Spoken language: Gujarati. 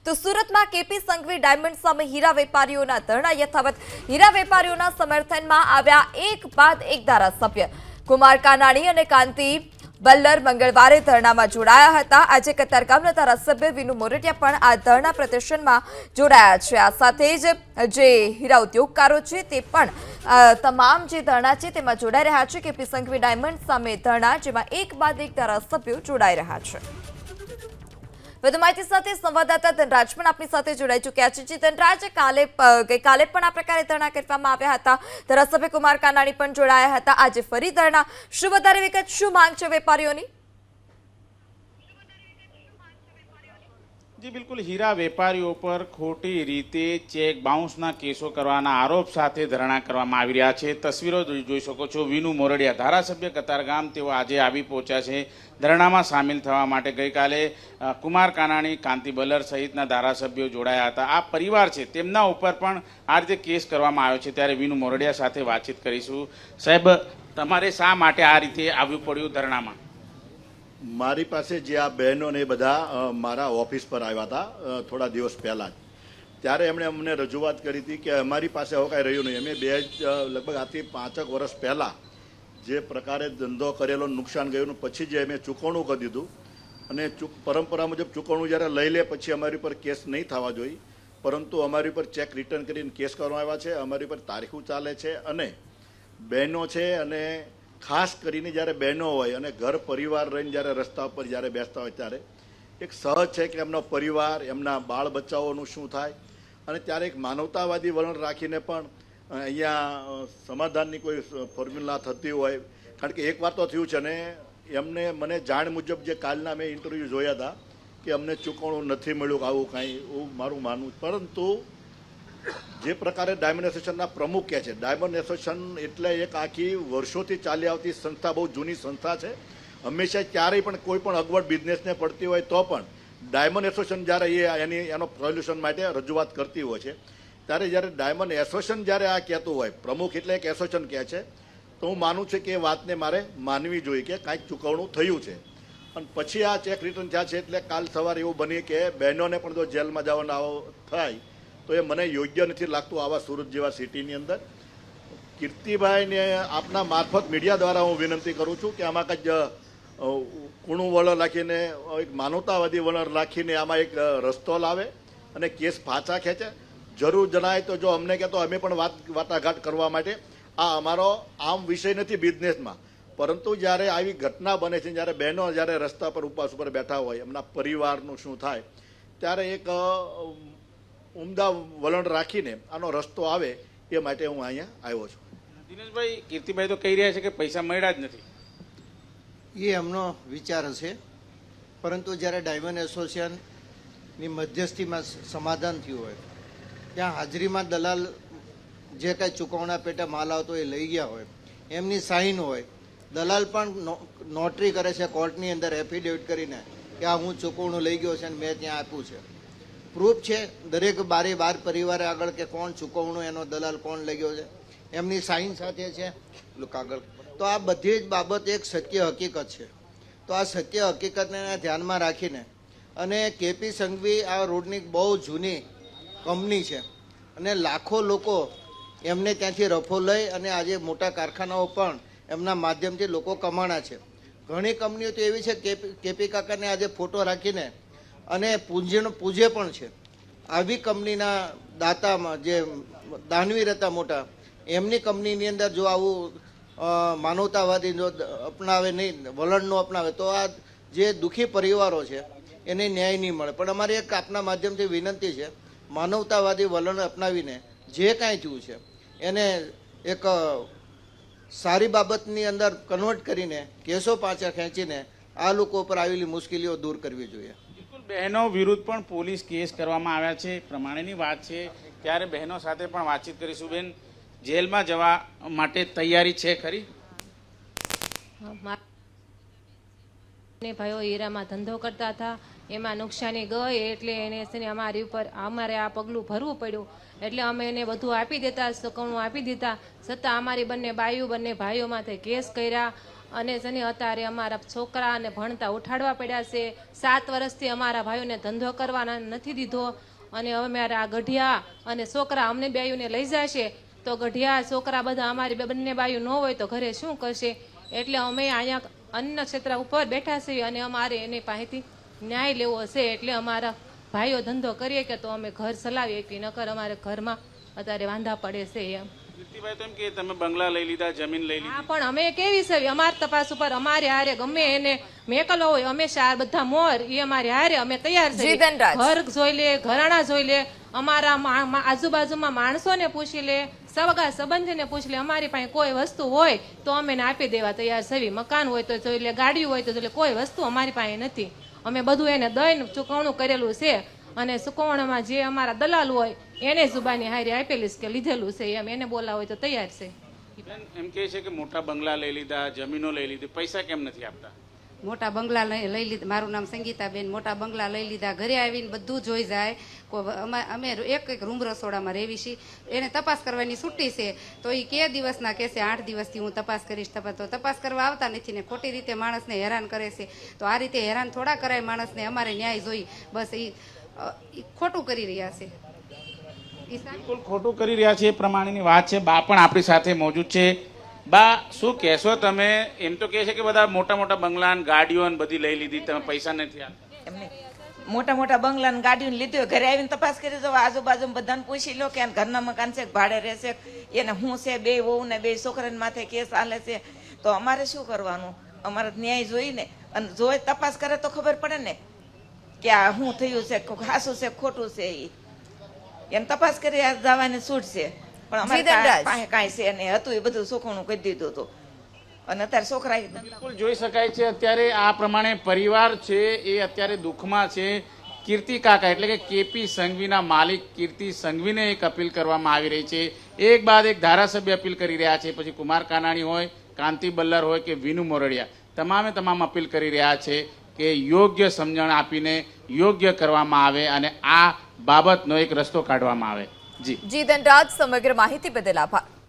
તો સુરતમાં કેપી સંઘવી ડાયમંડ સામે હીરા વેપારીઓના ધરણા યથાવત। હીરા વેપારીઓના સમર્થનમાં આવ્યા એક બાદ એક ધારાસભ્ય। કુમાર કાનાણી અને કાંતિ બલ્લર મંગળવારે ધરણામાં જોડાયા હતા। આજે કતારગામના ધારાસભ્ય વિનુ મોરડિયા પણ આ ધરણા પ્રદર્શનમાં જોડાયા છે। આ સાથે જ જે હીરા ઉદ્યોગકારો છે તે પણ તમામ જે ધરણા છે તેમાં જોડાઈ રહ્યા છે। કેપી સંઘવી ડાયમંડ સામે ધરણા, જેમાં એક બાદ એક ધારાસભ્યો જોડાઈ રહ્યા છે। વધુ માહિતી સાથે સંવાદદાતા ધનરાજ પણ આપણી સાથે જોડાઈ ચૂક્યા છે। ધનરાજ, ગઈકાલે પણ આ પ્રકારે ધરણા કરવામાં આવ્યા હતા, ધારાસભ્ય કુમાર કાનાણી પણ જોડાયા હતા, આજે ફરી ધરણા, શું વધારે વિગત, શું માંગ છે વેપારીઓની? જી બિલકુલ, હીરા વેપારીઓ પર ખોટી રીતે ચેક બાઉન્સના કેસો કરવાના આરોપ સાથે ધરણા કરવામાં આવી રહ્યા છે। તસવીરો જોઈ શકો છો, વિનુ મોરડિયા ધારાસભ્ય કતારગામ તેઓ આજે આવી પહોંચ્યા છે ધરણામાં સામેલ થવા માટે। ગઈકાલે કુમાર કાનાણી, કાંતિ બલ્લર સહિતના ધારાસભ્યો જોડાયા હતા। આ પરિવાર છે તેમના ઉપર પણ આ રીતે કેસ કરવામાં આવ્યો છે, ત્યારે વિનુ મોરડિયા સાથે વાતચીત કરીશું। સાહેબ, તમારે શા માટે આ રીતે આવવું પડ્યું ધરણામાં? મારી પાસે જે આ બહેનો ને બધા મારા ઓફિસ પર આવ્યા હતા થોડા દિવસ પહેલાં જ, ત્યારે એમણે અમને રજૂઆત કરી હતી કે અમારી પાસે હવે કાંઈ રહ્યું નહીં। અમે લગભગ આજથી 5 વર્ષ પહેલાં જે પ્રકારે ધંધો કરેલો, નુકસાન ગયું, પછી જે અમે ચૂકવણું કરી દીધું, અને પરંપરા મુજબ ચૂકવણું જ્યારે લઈ લે પછી અમારી પર કેસ નહીં થવા જોઈએ, પરંતુ અમારી પર ચેક રિટર્ન કરીને કેસ કરવામાં આવ્યા છે। અમારી પર તારીખો ચાલે છે, અને બહેનો છે, અને ખાસ કરીને જ્યારે બહેનો હોય અને ઘર પરિવાર રહીને જ્યારે રસ્તા ઉપર જ્યારે બેસતા હોય ત્યારે એક સહજ છે કે એમનો પરિવાર, એમના બાળ બચ્ચાઓનું શું થાય, અને ત્યારે એક માનવતાવાદી વલણ રાખીને પણ અહીંયા સમાધાનની કોઈ ફોર્મ્યુલા થતી હોય। કારણ કે એક વાર તો થયું છે, ને એમને મને જાણ મુજબ જે કાલના મેં ઇન્ટરવ્યૂ જોયા હતા કે અમને ચૂકવણું નથી મળ્યું, આવું કાંઈ એવું મારું માનવું। પરંતુ જે પ્રકારે ડાયમંડ એસોસિએશનના પ્રમુખ કહે છે, ડાયમંડ એસોસિએશન એટલે એક આખી વર્ષોથી ચાલી આવતી સંસ્થા, બહુ જૂની સંસ્થા છે। હંમેશા ક્યારેય પણ કોઈ પણ અગવડ બિઝનેસને પડતી હોય તો પણ ડાયમંડ એસોસિએશન જ્યારે એનો સોલ્યુશન માટે રજૂઆત કરતી હોય છે, ત્યારે જ્યારે ડાયમંડ એસોસિએશન જ્યારે આ કહેતું હોય, પ્રમુખ એટલે એક એસોસિએશન કહે છે, તો હું માનું છું કે એ વાતને મારે માનવી જોઈએ કે કાંઈક ચૂકવણું થયું છે। અને પછી આ ચેક રિટર્ન થયા છે, એટલે કાલ સવારે એવું બની કે બહેનોને પણ જો જેલમાં જવાનો થાય તો એ મને યોગ્ય નથી લાગતું આવા સુરત જેવા સિટીની અંદર। કીર્તિભાઈને આપના મારફત મીડિયા દ્વારા હું વિનંતી કરું છું કે આમાં કંઈક કૂણું વલણ રાખીને, એક માનવતાવાદી વલણ રાખીને આમાં એક રસ્તો લાવે અને કેસ પાછા ખેંચે। જરૂર જણાય તો જો અમને કહેતો અમે પણ વાટાઘાટ કરવા માટે, આ અમારો આમ વિષય નથી બિઝનેસમાં, પરંતુ જ્યારે આવી ઘટના બને છે, જ્યારે બહેનો જ્યારે રસ્તા પર ઉપવાસ ઉપર બેઠા હોય, એમના પરિવારનું શું થાય, ત્યારે એક ઉમદા વલણ રાખીને આનો રસ્તો આવે એ માટે હું અહીંયા આવ્યો છું। દિનેશભાઈ, કીર્તિભાઈ તો કહી રહ્યા છે કે પૈસા મળ્યા જ નથી। એ એમનો વિચાર હશે, પરંતુ જ્યારે ડાયમંડ એસોસિએશનની મધ્યસ્થીમાં સમાધાન થયું હોય, ત્યાં હાજરીમાં દલાલ જે કાંઈ ચૂકવણા પેટે માલ આવતો એ લઈ ગયા હોય, એમની સાઇન હોય, દલાલ પણ નોટરી કરે છે કોર્ટની અંદર એફિડેવિટ કરીને કે આ હું ચૂકવણું લઈ ગયો છે અને મેં ત્યાં આપ્યું છે, પ્રૂફ છે દરેક બાર પરિવારે આગળ કે કોણ ચૂકવણું, એનો દલાલ કોણ લઈ ગયો છે, એમની સાઇન સાથે છે કાગળ। તો આ બધી જ બાબત એક સત્ય હકીકત છે। તો આ સત્ય હકીકતને ધ્યાનમાં રાખીને અને કેપી સંઘવી આ રોડની બહુ જૂની કંપની છે, અને લાખો લોકો એમને ત્યાંથી રફો લઈ અને આજે મોટા કારખાનાઓ પણ એમના માધ્યમથી લોકો કમાણા છે। ઘણી કંપનીઓ તો એવી છે કેપી કાકાને આજે ફોટો રાખીને અને પૂજે પણ છે। આવી કંપનીના દાતામાં જે દાનવીર હતા મોટા, એમની કંપનીની અંદર જો આવું માનવતાવાદી જો અપનાવે નહીં, વલણ ન અપનાવે, તો આ જે દુઃખી પરિવારો છે એને ન્યાય નહીં મળે। પણ અમારી એક આપના માધ્યમથી વિનંતી છે, માનવતાવાદી વલણ અપનાવીને જે કાંઈ થયું છે એને એક સારી બાબતની અંદર કન્વર્ટ કરીને કેસો પાછા ખેંચીને આ લોકો પર આવેલી મુશ્કેલીઓ દૂર કરવી જોઈએ। બહેનો વિરુદ્ધ પણ પોલીસ કેસ કરવામાં આવ્યા છે, પ્રમાણેની વાત છે, ત્યારે બહેનો સાથે પણ વાતચીત કરીશું। બેન, જેલમાં જવા માટે તૈયારી છે ખરી? ભાઈઓ હીરામાં ધંધો કરતા હતા, એમાં નુકસાની ગઈ એટલે એને છે ને અમારે આ પગલું ભરવું પડ્યું। એટલે અમે એને બધું આપી દેતા, ચૂકવણું આપી દીધા, છતાં અમારી બંને ભાઈઓ માથે કેસ કર્યા અને છે ને અત્યારે અમારા છોકરાને ભણતા ઉઠાડવા પડ્યા છે. 7 વર્ષથી અમારા ભાઈઓને ધંધો કરવાના નથી દીધો. અને હવે મારે આ ગઢિયા અને છોકરા અમને બેયુને લઈ જશે તો ગઢિયા છોકરા બધા અમારી બંને બાયું ન હોય તો ઘરે શું કરશે? એટલે અમે અહીંયા અન્ન ક્ષેત્ર ઉપર બેઠા છીએ અને અમારે એની પાસેથી ન્યાય લેવો છે. એટલે અમારા ભાઈઓ ધંધો કરીએ કે તો અમે ઘર ચલાવીએ કે નકર અમારે ઘરમાં અત્યારે વાંધા પડે છે એમ. કીર્તિભાઈ તો એમ કે તમે બંગલા લઈ લીધા, જમીન લઈ લીધી. હા, પણ અમે કેવી છે અમારી તપાસ ઉપર અમારે હારે ગમે એને મેકલો હોય અમે ચાર બધા મોર એ અમારે હારે અમે તૈયાર છીએ. જીતનરાજ. ઘર જોઈ લે, ઘરાણા જોઈ લે, અમારા આજુબાજુમાં માણસોને પૂછી લે, સગા સંબંધીને પૂછી લે. અમારી પાસે કોઈ વસ્તુ હોય તો અમે એને આપી દેવા તૈયાર છે. મકાન હોય તો જોઈ લે, ગાડી હોય તો જોઈ લે, કોઈ વસ્તુ અમારી પાસે નથી. અમે બધું એને દઈને ચૂકવણું કરેલું છે અને ચૂકવણામાં જે અમારા દલાલ હોય એને જુબાની હારી આપેલી કે લીધેલું છે એમ. એને બોલાવો હોય તો તૈયાર છે. બેન, એમ કહે છે કે મોટા બંગલા લઈ લીધા, જમીનો લઈ લીધી, પૈસા કેમ નથી આપતા? મોટા બંગલા લઈ લીધા. મારું નામ સંગીતાબેન. મોટા બંગલા લઈ લીધા. ઘરે આવીને બધું જોઈ જાય. અમે એક રૂમ રસોડામાં રહેવી છીએ. એને તપાસ કરવાની છૂટી છે તો એ કે દિવસના કહેશે 8 દિવસથી હું તપાસ કરીશ. તો તપાસ કરવા આવતા નથી ને ખોટી રીતે માણસને હેરાન કરે છે. તો આ રીતે હેરાન થોડા કરાય માણસને. અમારે ન્યાય જોઈ. બસ એ ખોટું કરી રહ્યા છે. બિલકુલ ખોટું કરી રહ્યા છે એ પ્રમાણેની વાત છે. બા પણ આપણી સાથે મોજૂદ છે. બા, શું કહેશો તમે? એમ તો કહે છે કે બધા મોટા મોટા બંગલા ને ગાડીઓ ને બધી લઈ લીધી, તમે પૈસા નથી આપતા. એમને મોટા મોટા બંગલા ને ગાડીઓ લીધું, ઘરે આવીને તપાસ કરી દો. આજુબાજુ બધાને પૂછી લો કે ઘરના મકાન છે, ભાડે રહેશે, એને શું છે, 2 વહુ ને 2 છોકરાને માથે કેસ હાલે છે. તો અમારે શું કરવાનું? અમારે ન્યાય જોઈને અને જોઈ તપાસ કરે તો ખબર પડે ને કે આ શું થયું છે, ખાસું છે, ખોટું છે. એને તપાસ કરી જવાની છૂટ છે, પણ અમારે પાસે કાંઈ છે ને હતું એ બધું સોખવણું કરી દીધું હતું. અને અત્યારે છોકરા બિલકુલ જોઈ શકાય છે અત્યારે આ પ્રમાણે પરિવાર છે એ અત્યારે દુઃખમાં છે. કીર્તિ કાકા એટલે કે કેપી સંઘવીના માલિક કીર્તિ સંઘવીને એક અપીલ કરવામાં આવી રહી છે. એક બાદ એક ધારાસભ્ય અપીલ કરી રહ્યા છે. પછી કુમાર કાનાણી હોય, કાંતિ બલ્લર હોય કે વિનુ મોરડિયા, તમામ અપીલ કરી રહ્યા છે કે યોગ્ય સમજણ આપીને યોગ્ય કરવામાં આવે અને આ બાબતનો એક રસ્તો કાઢવામાં આવે. જી જીતનરાજ, સમગ્ર માહિતી બદલ આભાર.